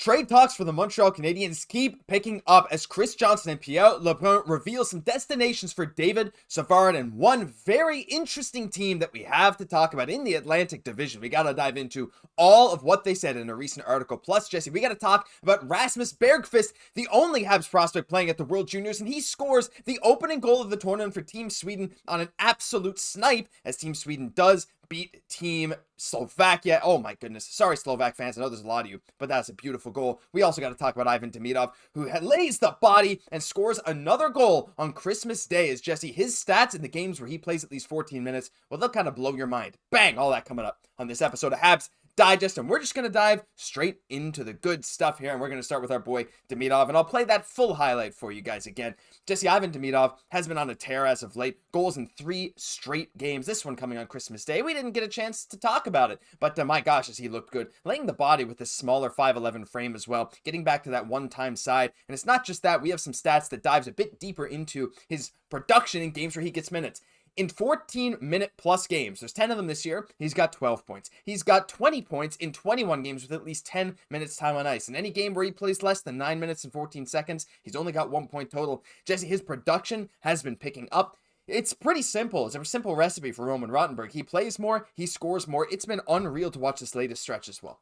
Trade talks for the Montreal Canadiens keep picking up as Chris Johnson and Pierre Lebrun reveal some destinations for David Savard and one very interesting team that we have to talk about in the Atlantic Division. We got to dive into all of what they said in a recent article. Plus, Jesse, we got to talk about Rasmus Bergqvist, the only Habs prospect playing at the World Juniors, and he scores the opening goal of the tournament for Team Sweden on an absolute snipe as Team Sweden does beat Team Slovakia. Oh my goodness. Sorry, Slovak fans. I know there's a lot of you, but that's a beautiful goal. We also got to talk about Ivan Demidov, who lays the body and scores another goal on Christmas Day. As Jesse, his stats in the games where he plays at least 14 minutes, well, they'll kind of blow your mind. Bang! All that coming up on this episode of Habs Digest, and we're just going to dive straight into the good stuff here, and we're going to start with our boy Demidov, and I'll play that full highlight for you guys again. Jesse, Ivan Demidov has been on a tear as of late, goals in 3 straight games, this one coming on Christmas Day. We didn't get a chance to talk about it, but my gosh, as he looked good, laying the body with this smaller 5'11 frame as well, getting back to that one-time side, and it's not just that, we have some stats that dives a bit deeper into his production in games where he gets minutes. In 14-minute plus games, there's 10 of them this year, he's got 12 points. He's got 20 points in 21 games with at least 10 minutes time on ice. In any game where he plays less than 9 minutes and 14 seconds, he's only got 1 point total. Jesse, his production has been picking up. It's pretty simple. It's a simple recipe for Roman Rottenberg. He plays more, he scores more. It's been unreal to watch this latest stretch as well.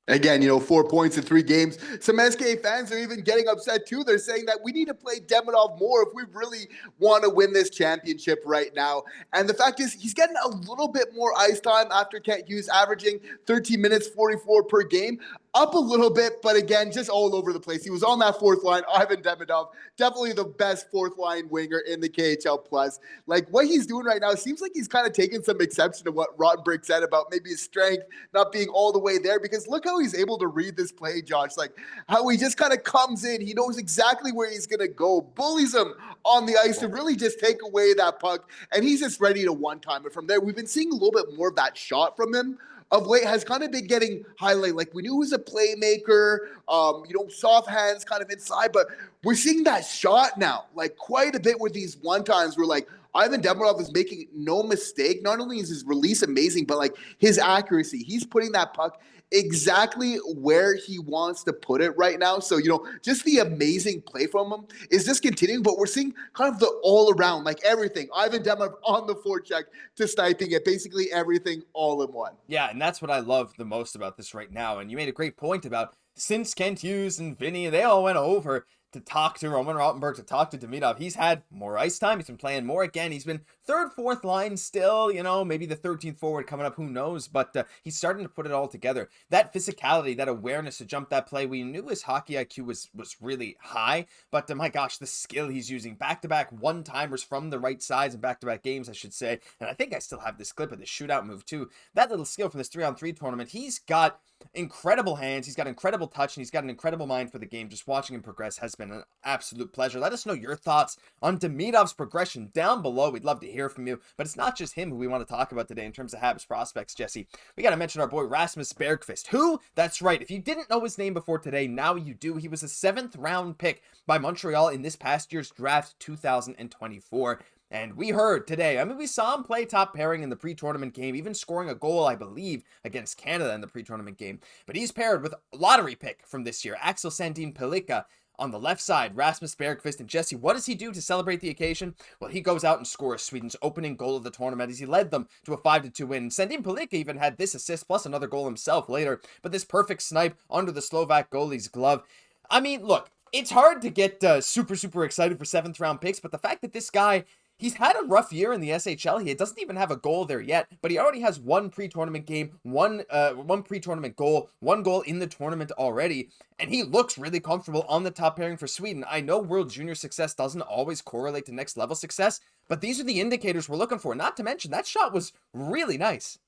Again, 4 points in 3 games. Some SK fans are even getting upset too. They're saying that we need to play Demidov more if we really want to win this championship right now. And the fact is, he's getting a little bit more ice time after Hughes averaging 13 minutes 44 per game. Up a little bit, but again, just all over the place. He was on that fourth line. Ivan Demidov, definitely the best fourth line winger in the KHL Plus. Like what he's doing right now, it seems like he's kind of taking some exception to what Rottenberg said about maybe his strength not being all the way there. Because look how he's able to read this play, Josh. Like how he just kind of comes in. He knows exactly where he's going to go, bullies him on the ice to really just take away that puck. And he's just ready to one-time it from there. We've been seeing a little bit more of that shot from him of late, has kind of been getting highlighted. Like we knew he was a playmaker, soft hands kind of inside, but we're seeing that shot now, like quite a bit with these one times where like Ivan Demidov is making no mistake. Not only is his release amazing, but like his accuracy, he's putting that puck exactly where he wants to put it right now. So, just the amazing play from him is just continuing, but we're seeing kind of the all around, like everything. Ivan Demidov on the forecheck to sniping it, basically everything all in one. Yeah, and that's what I love the most about this right now. And you made a great point about since Kent Hughes and Vinny, they all went over to talk to Roman Rottenberg, to talk to Demidov. He's had more ice time. He's been playing more again. He's been third, fourth line still, maybe the 13th forward coming up, who knows? But he's starting to put it all together. That physicality, that awareness to jump that play, we knew his hockey IQ was really high, but my gosh, the skill he's using, back-to-back one-timers from the right sides and back-to-back games, I should say. And I think I still have this clip of the shootout move too. That little skill from this 3-on-3 tournament, he's got incredible hands, he's got incredible touch, and he's got an incredible mind for the game. Just watching him progress has been an absolute pleasure. Let us know your thoughts on Demidov's progression down below. We'd love to hear from you, but it's not just him who we want to talk about today in terms of Habs prospects, Jesse. We got to mention our boy Rasmus Bergqvist, who, that's right, if you didn't know his name before today, now you do. He was a 7th round pick by Montreal in this past year's draft 2024. And we heard today, we saw him play top pairing in the pre-tournament game, even scoring a goal, I believe, against Canada in the pre-tournament game. But he's paired with a lottery pick from this year, Axel Sandin Pellikka. On the left side, Rasmus Bergqvist. And Jesse, what does he do to celebrate the occasion? Well, he goes out and scores Sweden's opening goal of the tournament as he led them to a 5-2 win. Sandin Pellikka even had this assist plus another goal himself later. But this perfect snipe under the Slovak goalie's glove. Look, it's hard to get super excited for 7th round picks, but the fact that this guy, he's had a rough year in the SHL. He doesn't even have a goal there yet, but he already has one pre-tournament game, one pre-tournament goal, 1 goal in the tournament already, and he looks really comfortable on the top pairing for Sweden. I know World Junior success doesn't always correlate to next level success, but these are the indicators we're looking for. Not to mention, that shot was really nice.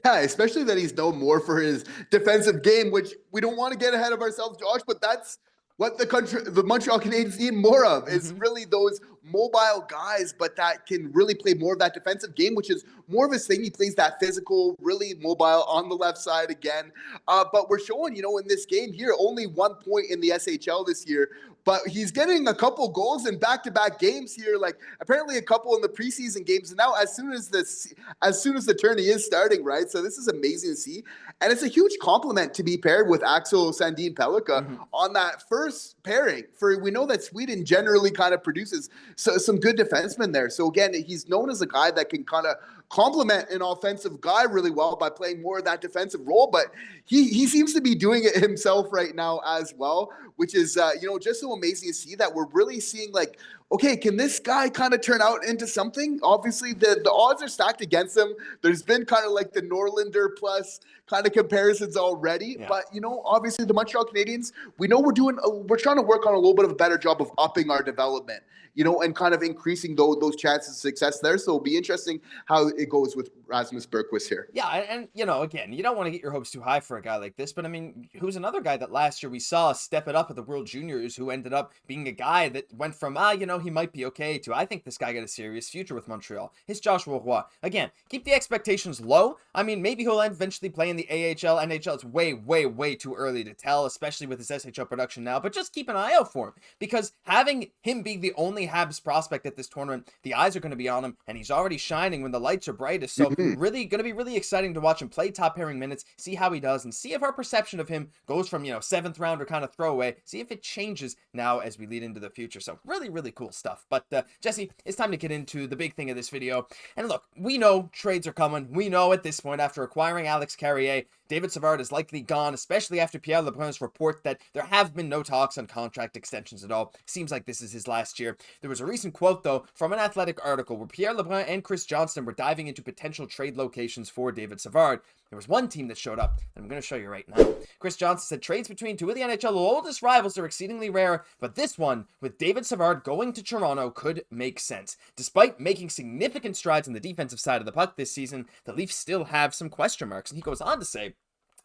Yeah, especially that he's known more for his defensive game, which we don't want to get ahead of ourselves, Josh, but that's what the Montreal Canadiens need more of, is really those mobile guys, but that can really play more of that defensive game, which is more of his thing. He plays that physical, really mobile on the left side again. But we're showing, in this game here, only 1 point in the SHL this year, but he's getting a couple goals in back-to-back games here, like apparently a couple in the preseason games. And now as soon as the tourney is starting, right? So this is amazing to see. And it's a huge compliment to be paired with Axel Sandin Pellikka on that first pairing. For we know that Sweden generally kind of produces some good defensemen there. So again, he's known as a guy that can kind of complement an offensive guy really well by playing more of that defensive role, but he seems to be doing it himself right now as well, which is just so amazing to see that we're really seeing like, okay, can this guy kind of turn out into something? Obviously, the odds are stacked against him. There's been kind of like the Norlinder plus kind of comparisons already, but obviously the Montreal Canadiens, we know we're trying to work on a little bit of a better job of upping our development, and kind of increasing those chances of success there. So it'll be interesting how it goes with Rasmus Bergqvist here. Yeah, and again, you don't want to get your hopes too high for a guy like this, but I mean, who's another guy that last year we saw step it up at the World Juniors, who ended up being a guy that went from, he might be okay, to I think this guy got a serious future with Montreal. It's Joshua Roy. Again, keep the expectations low. I mean, maybe he'll eventually play in the AHL, NHL. It's way, way, way too early to tell, especially with his SHL production now, but just keep an eye out for him, because having him be the only Habs prospect at this tournament, the eyes are going to be on him, and he's already shining when the lights are brightest. So really going to be really exciting to watch him play top pairing minutes, see how he does, and see if our perception of him goes from, seventh rounder kind of throwaway, see if it changes now as we lead into the future. So really, really cool stuff. But Jesse, it's time to get into the big thing of this video. And look, we know trades are coming. We know at this point, after acquiring Alex Carrier, David Savard is likely gone, especially after Pierre Lebrun's report that there have been no talks on contract extensions at all. Seems like this is his last year. There was a recent quote, though, from an Athletic article where Pierre Lebrun and Chris Johnston were diving into potential trade locations for David Savard. There was one team that showed up, and I'm going to show you right now. Chris Johnston said trades between two of the NHL's oldest rivals are exceedingly rare, but this one, with David Savard going to Toronto, could make sense. Despite making significant strides on the defensive side of the puck this season, the Leafs still have some question marks, and he goes on to say,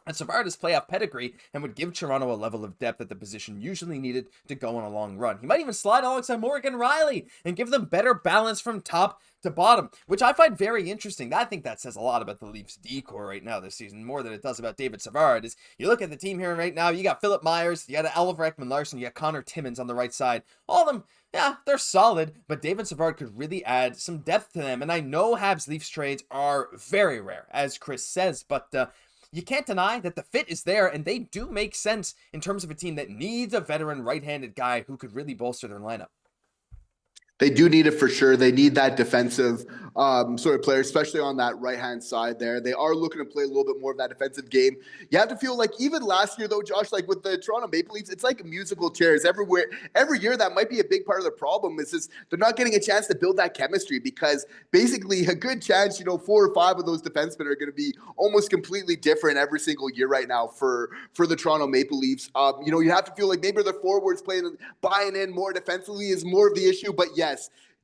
and Savard's playoff pedigree and would give Toronto a level of depth at the position usually needed to go on a long run. He might even slide alongside Morgan Riley and give them better balance from top to bottom, which I find very interesting. I think that says a lot about the Leafs decor right now this season, more than it does about David Savard. Is you look at the team here right now, you got Filip Myers, you got Oliver Ekman-Larsson, you got Connor Timmins on the right side. All of them, yeah, they're solid, but David Savard could really add some depth to them. And I know Habs Leafs trades are very rare, as Chris says, but you can't deny that the fit is there, and they do make sense in terms of a team that needs a veteran right-handed guy who could really bolster their lineup. They do need it for sure. They need that defensive sort of player, especially on that right-hand side there. They are looking to play a little bit more of that defensive game. You have to feel like even last year, though, Josh, like with the Toronto Maple Leafs, it's like musical chairs everywhere. Every year, that might be a big part of the problem is just they're not getting a chance to build that chemistry because basically a good chance, 4 or 5 of those defensemen are going to be almost completely different every single year right now for the Toronto Maple Leafs. You have to feel like maybe the forwards buying in more defensively is more of the issue, but yes,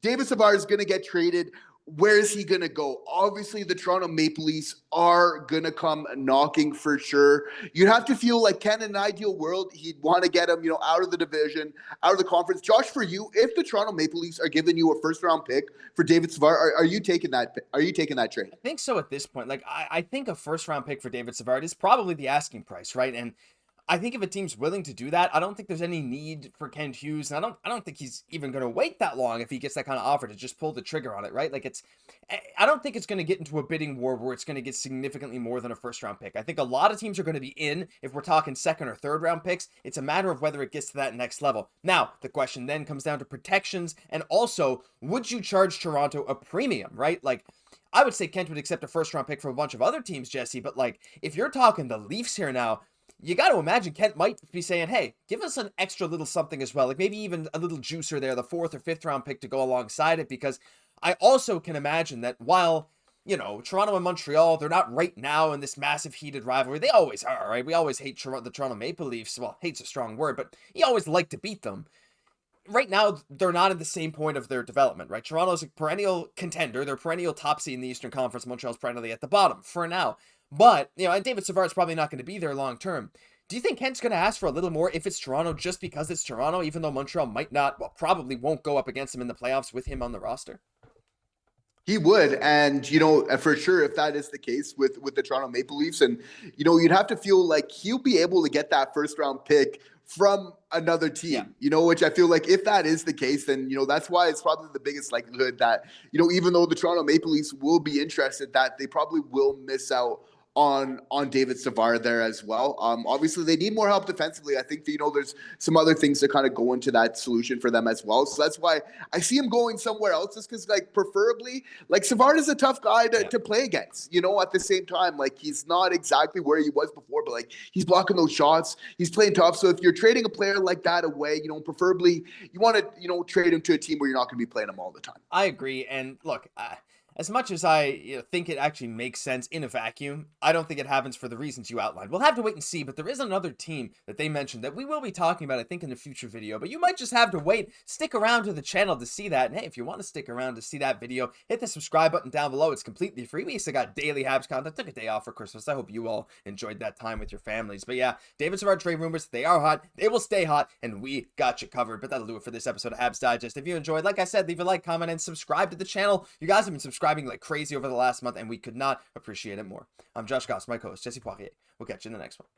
David Savard is going to get traded. Where is he going to go? Obviously, the Toronto Maple Leafs are going to come knocking for sure. You'd have to feel like in an ideal world, he'd want to get him, out of the division, out of the conference. Josh, for you, if the Toronto Maple Leafs are giving you a first-round pick for David Savard, are you taking that? Are you taking that trade? I think so at this point. Like, I think a first-round pick for David Savard is probably the asking price, right? And I think if a team's willing to do that, I don't think there's any need for Kent Hughes. And I don't think he's even going to wait that long if he gets that kind of offer to just pull the trigger on it, right? Like I don't think it's going to get into a bidding war where it's going to get significantly more than a first round pick. I think a lot of teams are going to be in if we're talking second or third round picks. It's a matter of whether it gets to that next level. Now, the question then comes down to protections and also, would you charge Toronto a premium, right? Like, I would say Kent would accept a first round pick from a bunch of other teams, Jesse, but like, if you're talking the Leafs here now, you got to imagine Kent might be saying, hey, give us an extra little something as well. Like maybe even a little juicer there, the 4th or 5th round pick to go alongside it. Because I also can imagine that while, Toronto and Montreal, they're not right now in this massive heated rivalry. They always are, right? We always hate the Toronto Maple Leafs. Well, hate's a strong word, but you always like to beat them. Right now, they're not at the same point of their development, right? Toronto's a perennial contender. They're perennial top seed in the Eastern Conference. Montreal's perennially at the bottom for now. But, and David Savard's probably not going to be there long term. Do you think Kent's going to ask for a little more if it's Toronto just because it's Toronto, even though Montreal might not, well, probably won't go up against him in the playoffs with him on the roster? He would, and for sure, if that is the case with the Toronto Maple Leafs, and you'd have to feel like he'll be able to get that first round pick from another team, which I feel like if that is the case, then that's why it's probably the biggest likelihood that even though the Toronto Maple Leafs will be interested, that they probably will miss out on David Savard there as well. Obviously, they need more help defensively. I think there's some other things that kind of go into that solution for them as well. So that's why I see him going somewhere else, just because, preferably, Savard is a tough guy to play against. At the same time, he's not exactly where he was before, but he's blocking those shots. He's playing tough. So if you're trading a player like that away, preferably you want to trade him to a team where you're not going to be playing him all the time. I agree. And look, as much as I think it actually makes sense in a vacuum, I don't think it happens for the reasons you outlined. We'll have to wait and see, but there is another team that they mentioned that we will be talking about, I think, in a future video, but you might just have to wait, stick around to the channel to see that. And hey, if you want to stick around to see that video, hit the subscribe button down below. It's completely free. We still got daily Habs content. Took a day off for Christmas. I hope you all enjoyed that time with your families. But yeah, David Savard trade rumors, they are hot. They will stay hot, and we got you covered. But that'll do it for this episode of Habs Digest. If you enjoyed, like I said, leave a like, comment, and subscribe to the channel. You guys have been subscribing like crazy over the last month, and we could not appreciate it more. I'm Josh Gosse, my co-host, Jesse Poirier. We'll catch you in the next one.